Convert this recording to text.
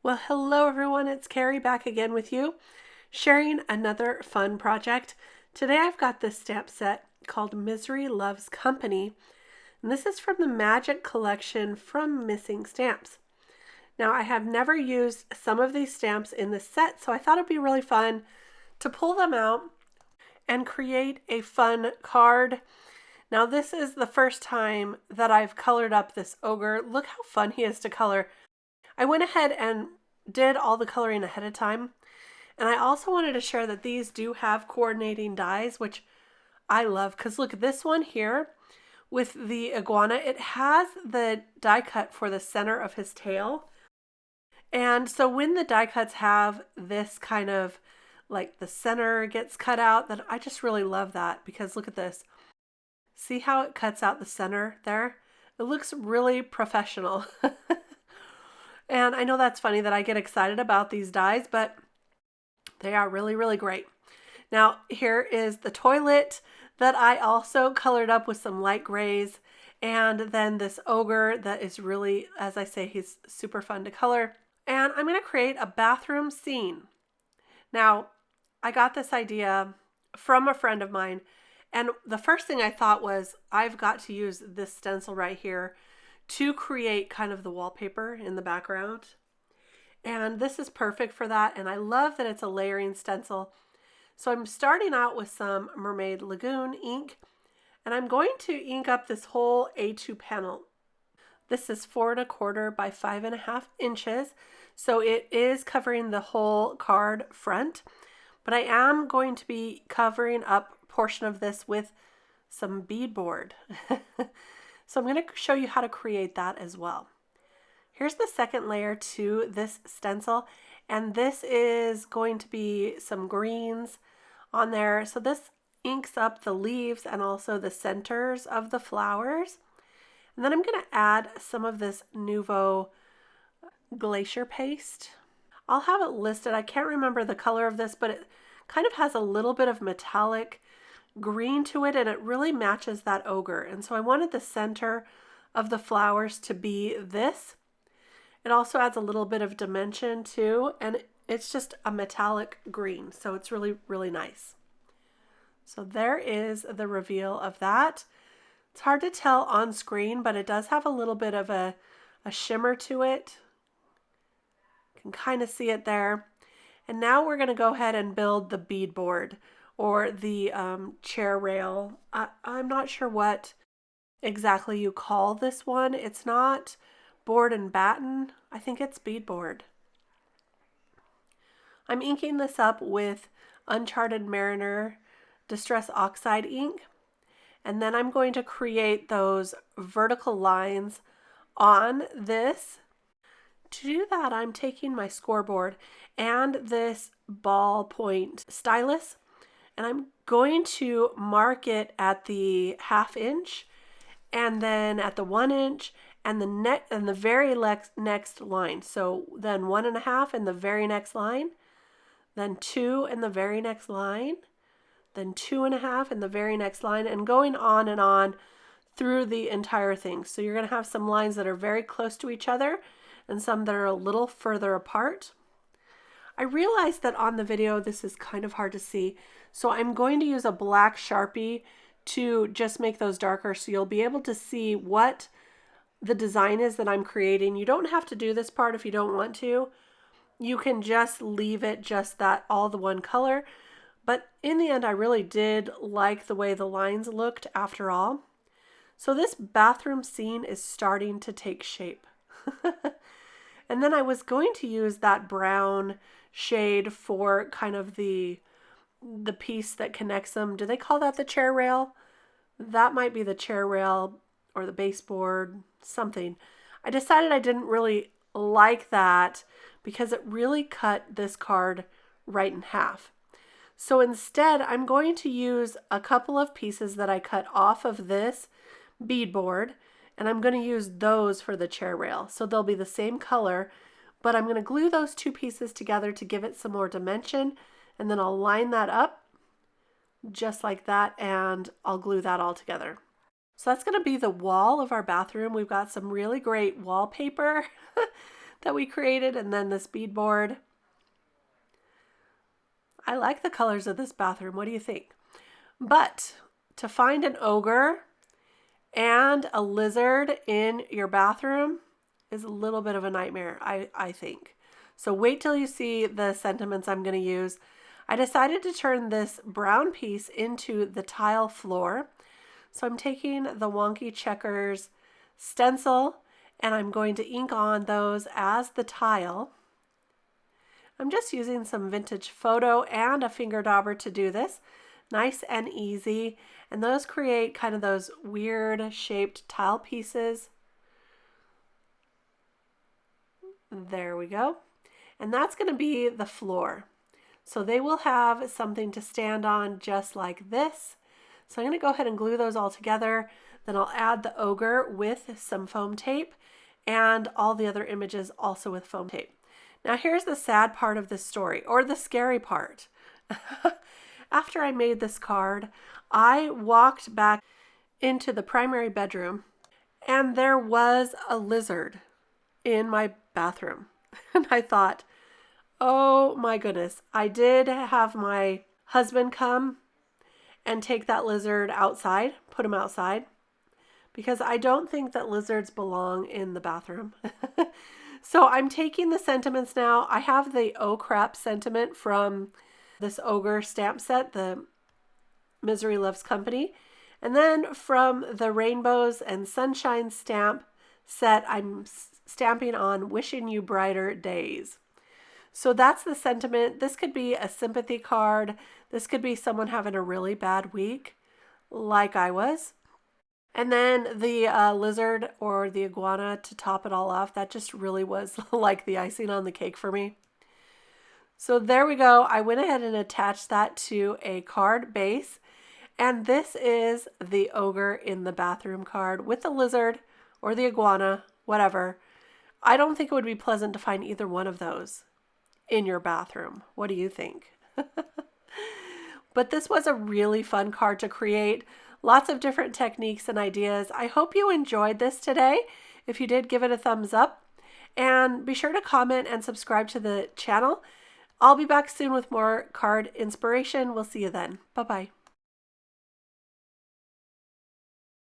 Well, hello everyone, it's Kari back again with you, sharing another fun project. Today I've got this stamp set called Misery Loves Company, and this is from the Magic Collection from Missing Stamps. Now, I have never used some of these stamps in this set, so I thought it'd be really fun to pull them out and create a fun card. Now, this is the first time that I've colored up this ogre. Look how fun he is to color. I went ahead and did all the coloring ahead of time. And I also wanted to share that these do have coordinating dies, which I love. Because look, this one here with the iguana, it has the die cut for the center of his tail. And so when the die cuts have this kind of like the center gets cut out, that I just really love that, because look at this. See how it cuts out the center there? It looks really professional. And I know that's funny that I get excited about these dies, but they are really, really great. Now, here is the toilet that I also colored up with some light grays. And then this ogre that is really, as I say, he's super fun to color. And I'm going to create a bathroom scene. Now, I got this idea from a friend of mine. And the first thing I thought was, I've got to use this stencil right here to create kind of the wallpaper in the background. And this is perfect for that. And I love that it's a layering stencil. So I'm starting out with some Mermaid Lagoon ink, and I'm going to ink up this whole A2 panel. This is 4 1/4 by 5.5 inches. So it is covering the whole card front, but I am going to be covering up a portion of this with some beadboard. So I'm going to show you how to create that as well. Here's the second layer to this stencil, and this is going to be some greens on there. So this inks up the leaves and also the centers of the flowers. And then I'm going to add some of this Nuvo Glacier paste. I'll have it listed. I can't remember the color of this, but it kind of has a little bit of metallic green to it, and it really matches that ogre. And so I wanted the center of the flowers to be this. It also adds a little bit of dimension too, and it's just a metallic green, so it's really, really nice. So there is the reveal of that. It's hard to tell on screen, but it does have a little bit of a shimmer to it. You can kind of see it there. And now we're going to go ahead and build the beadboard, or the chair rail. I'm not sure what exactly you call this one. It's not board and batten. I think it's beadboard. I'm inking this up with Uncharted Mariner Distress Oxide ink. And then I'm going to create those vertical lines on this. To do that, I'm taking my scoreboard and this ballpoint stylus, and I'm going to mark it at the 1/2 inch, and then at the 1 inch, and the very next line. So then 1.5 in the very next line, then 2 in the very next line, then 2.5 in the very next line, and going on and on through the entire thing. So you're going to have some lines that are very close to each other and some that are a little further apart. I realize that on the video this is kind of hard to see, so I'm going to use a black Sharpie to just make those darker, so you'll be able to see what the design is that I'm creating. You don't have to do this part if you don't want to. You can just leave it just that, all the one color. But in the end, I really did like the way the lines looked after all. So this bathroom scene is starting to take shape. And then I was going to use that brown shade for kind of the piece that connects them. Do they call that the chair rail? That might be the chair rail or the baseboard, something. I decided I didn't really like that because it really cut this card right in half. So instead, I'm going to use a couple of pieces that I cut off of this beadboard, and I'm going to use those for the chair rail. So they'll be the same color, but I'm going to glue those two pieces together to give it some more dimension, and then I'll line that up just like that, and I'll glue that all together. So that's going to be the wall of our bathroom. We've got some really great wallpaper that we created, and then this beadboard. I like the colors of this bathroom. What do you think? But to find an ogre and a lizard in your bathroom is a little bit of a nightmare, I think. So wait till you see the sentiments I'm going to use. I decided to turn this brown piece into the tile floor. So I'm taking the Wonky Checkers stencil and I'm going to ink on those as the tile. I'm just using some vintage photo and a finger dauber to do this. Nice and easy. And those create kind of those weird shaped tile pieces. There we go. And that's going to be the floor. So they will have something to stand on just like this. So I'm going to go ahead and glue those all together. Then I'll add the ogre with some foam tape and all the other images also with foam tape. Now here's the sad part of this story, or the scary part. After I made this card, I walked back into the primary bedroom and there was a lizard in my bathroom. And I thought, oh my goodness, I did have my husband come and take that lizard outside, put him outside, because I don't think that lizards belong in the bathroom. So I'm taking the sentiments now. I have the Oh Crap sentiment from this Ogre stamp set, the Misery Loves Company. And then from the Rainbows and Sunshine stamp set, I'm stamping on Wishing You Brighter Days. So that's the sentiment. This could be a sympathy card. This could be someone having a really bad week, like I was. And then the lizard or the iguana to top it all off, that just really was like the icing on the cake for me. So there we go. I went ahead and attached that to a card base. And this is the ogre in the bathroom card with the lizard or the iguana, whatever. I don't think it would be pleasant to find either one of those in your bathroom. What do you think? But this was a really fun card to create. Lots of different techniques and ideas. I hope you enjoyed this today. If you did, give it a thumbs up. And be sure to comment and subscribe to the channel. I'll be back soon with more card inspiration. We'll see you then. Bye-bye.